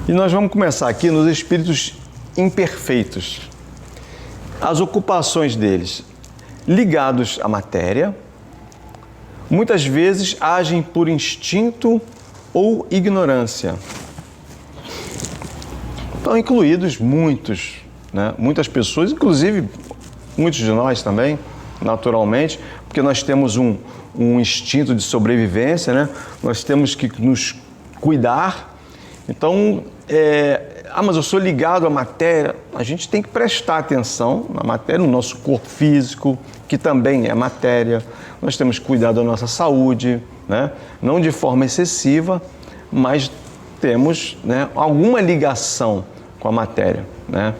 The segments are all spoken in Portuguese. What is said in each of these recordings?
E nós vamos começar aqui nos espíritos imperfeitos. As ocupações deles, ligados à matéria, muitas vezes agem por instinto ou ignorância. Estão incluídos muitos, né? Muitas pessoas, inclusive muitos de nós também, naturalmente, porque nós temos um instinto de sobrevivência, né? Nós temos que nos cuidar. Então, mas eu sou ligado à matéria. A gente tem que prestar atenção na matéria, no nosso corpo físico, que também é matéria. Nós temos que cuidar da nossa saúde, né? Não de forma excessiva, mas temos, né, alguma ligação com a matéria, né?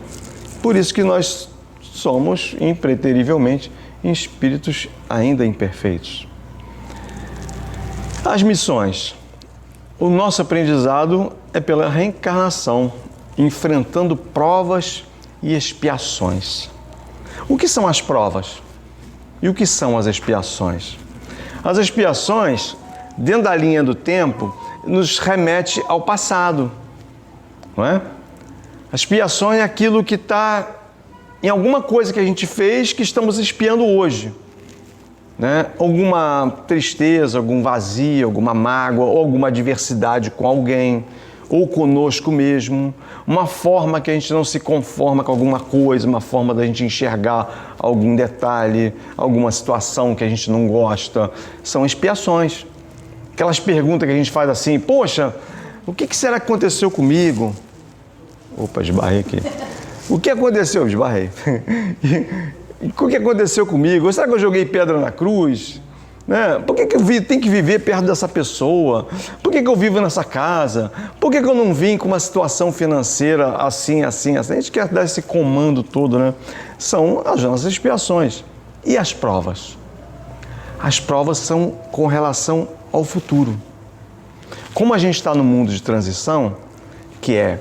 Por isso que nós somos, impreterivelmente, espíritos ainda imperfeitos. As missões. O nosso aprendizado é pela reencarnação, enfrentando provas e expiações. O que são as provas? E o que são as expiações? As expiações, dentro da linha do tempo, nos remete ao passado, não é? A expiação é aquilo que está em alguma coisa que a gente fez que estamos expiando hoje, né? Alguma tristeza, algum vazio, alguma mágoa, ou alguma adversidade com alguém, ou conosco mesmo, uma forma que a gente não se conforma com alguma coisa, uma forma da gente enxergar algum detalhe, alguma situação que a gente não gosta. São expiações. Aquelas perguntas que a gente faz assim: poxa, o que será que aconteceu comigo? Opa, esbarrei aqui. O que aconteceu? Esbarrei. O que aconteceu comigo? Será que eu joguei pedra na cruz? Né? Por que eu tenho que viver perto dessa pessoa? Por que eu vivo nessa casa? Por que eu não vim com uma situação financeira assim, assim, assim? A gente quer dar esse comando todo, né? São as nossas expiações. E as provas? As provas são com relação ao futuro. Como a gente está no mundo de transição, que é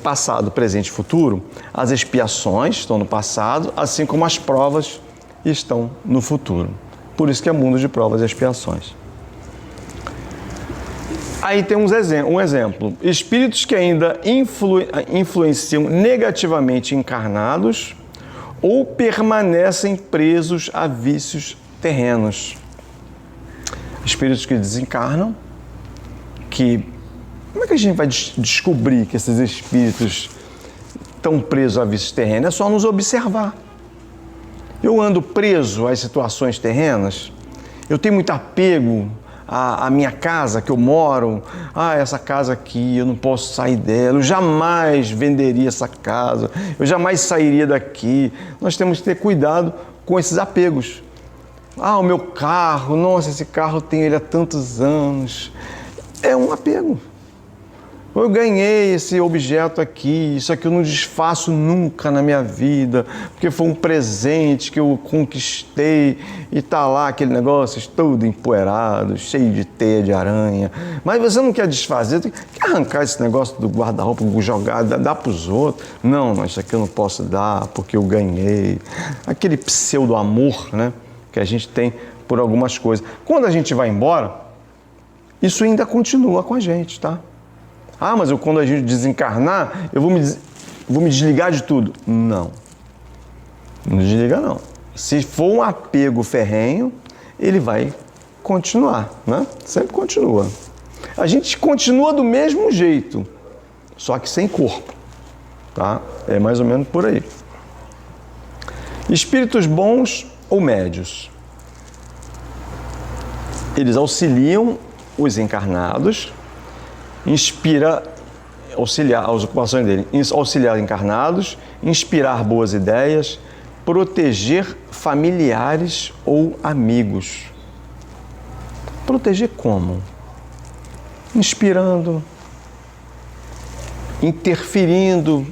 passado, presente e futuro, as expiações estão no passado, assim como as provas estão no futuro. Por isso que é mundo de provas e expiações. Aí tem um exemplo. Espíritos que ainda influenciam negativamente encarnados ou permanecem presos a vícios terrenos. Espíritos que desencarnam, que... Como é que a gente vai descobrir que esses espíritos estão presos a vícios terrenos? É só nos observar. Eu ando preso às situações terrenas, eu tenho muito apego à minha casa que eu moro. Essa casa aqui, eu não posso sair dela, eu jamais venderia essa casa, eu jamais sairia daqui. Nós temos que ter cuidado com esses apegos. O meu carro, nossa, esse carro tem ele há tantos anos. É um apego. Eu ganhei esse objeto aqui, isso aqui eu não desfaço nunca na minha vida, porque foi um presente que eu conquistei e está lá aquele negócio todo empoeirado, cheio de teia de aranha. Mas você não quer desfazer, quer arrancar esse negócio do guarda-roupa, jogar, dar para os outros. Não, isso aqui eu não posso dar porque eu ganhei. Aquele pseudo-amor, né, que a gente tem por algumas coisas. Quando a gente vai embora, isso ainda continua com a gente, tá? Mas quando a gente desencarnar, eu vou me desligar de tudo. Não desliga não. Se for um apego ferrenho, ele vai continuar, né? Sempre continua. A gente continua do mesmo jeito, só que sem corpo, tá? É mais ou menos por aí. Espíritos bons ou médios? Eles auxiliam os encarnados, auxiliar as ocupações dele, auxiliar encarnados, inspirar boas ideias, proteger familiares ou amigos. Proteger como? Inspirando, interferindo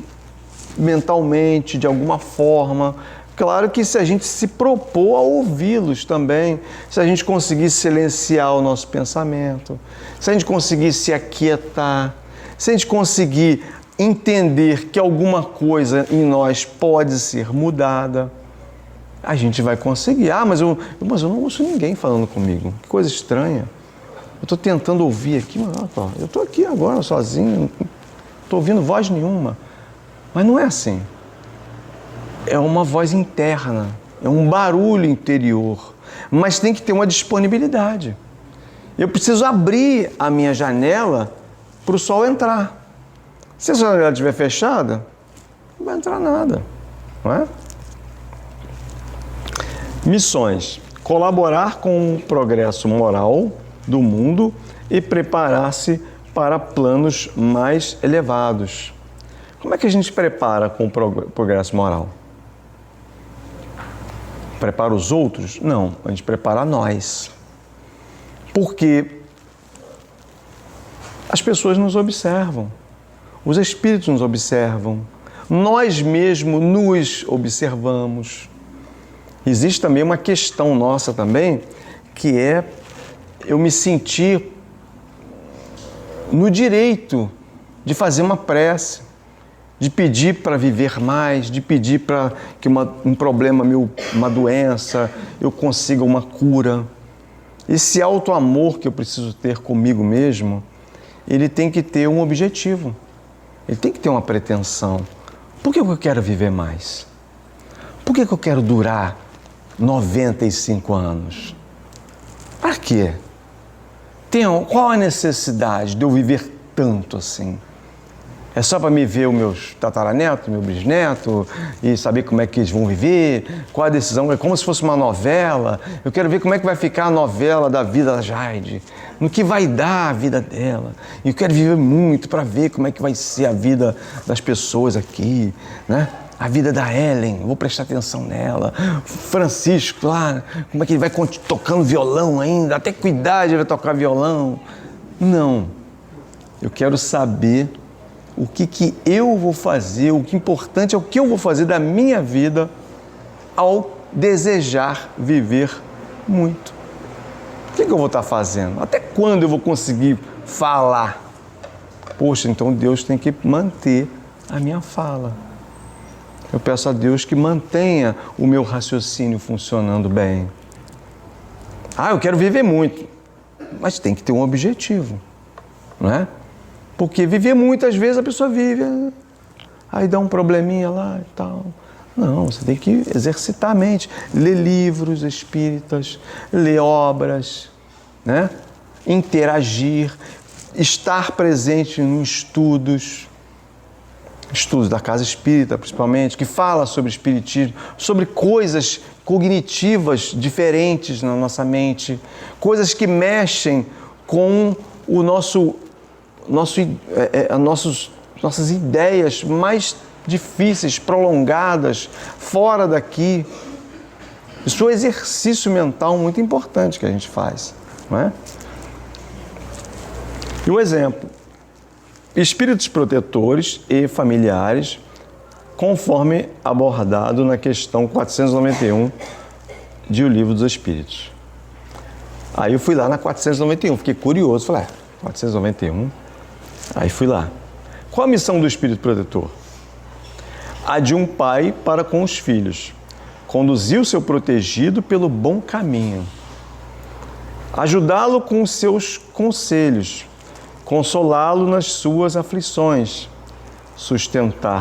mentalmente de alguma forma. Claro que se a gente se propor a ouvi-los também, se a gente conseguir silenciar o nosso pensamento, se a gente conseguir se aquietar, se a gente conseguir entender que alguma coisa em nós pode ser mudada, a gente vai conseguir. Mas eu não ouço ninguém falando comigo. Que coisa estranha. Eu estou tentando ouvir aqui, mas eu estou aqui agora sozinho, não estou ouvindo voz nenhuma. Mas não é assim. É uma voz interna, é um barulho interior, mas tem que ter uma disponibilidade. Eu preciso abrir a minha janela para o sol entrar. Se a janela estiver fechada, não vai entrar nada, não é? Missões: colaborar com o progresso moral do mundo e preparar-se para planos mais elevados. Como é que a gente prepara com o progresso moral? Prepara os outros? Não, a gente prepara nós. Porque as pessoas nos observam, os espíritos nos observam, nós mesmos nos observamos. Existe também uma questão nossa também, que é eu me sentir no direito de fazer uma prece, de pedir para viver mais, de pedir para que um problema meu, uma doença, eu consiga uma cura. Esse auto-amor que eu preciso ter comigo mesmo, ele tem que ter um objetivo, ele tem que ter uma pretensão. Por que eu quero viver mais? Por que eu quero durar 95 anos? Para quê? Qual a necessidade de eu viver tanto assim? É só para me ver os meus tataranetos, meu bisneto e saber como é que eles vão viver? Qual a decisão? É como se fosse uma novela. Eu quero ver como é que vai ficar a novela da vida da Jade, no que vai dar a vida dela. E eu quero viver muito para ver como é que vai ser a vida das pessoas aqui, né? A vida da Ellen, vou prestar atenção nela. Francisco lá, como é que ele vai tocando violão ainda? Até que idade ele vai tocar violão? Não. Eu quero saber o que eu vou fazer, o que é importante é o que eu vou fazer da minha vida ao desejar viver muito. O que eu vou estar fazendo? Até quando eu vou conseguir falar? Poxa, então Deus tem que manter a minha fala. Eu peço a Deus que mantenha o meu raciocínio funcionando bem. Eu quero viver muito, mas tem que ter um objetivo, não é? Porque viver muito, às vezes a pessoa vive, aí dá um probleminha lá e tal. Não, você tem que exercitar a mente, ler livros espíritas, ler obras, né? Interagir, estar presente em estudos da casa espírita, principalmente, que fala sobre espiritismo, sobre coisas cognitivas diferentes na nossa mente, coisas que mexem com o nossas ideias mais difíceis, prolongadas, fora daqui. Isso é um exercício mental muito importante que a gente faz, não é? E um exemplo: espíritos protetores e familiares, conforme abordado na questão 491 de O Livro dos Espíritos. Aí eu fui lá na 491, fiquei curioso, falei, 491? Aí fui lá. Qual a missão do espírito protetor? A de um pai para com os filhos, conduzir o seu protegido pelo bom caminho, ajudá-lo com os seus conselhos, consolá-lo nas suas aflições, sustentar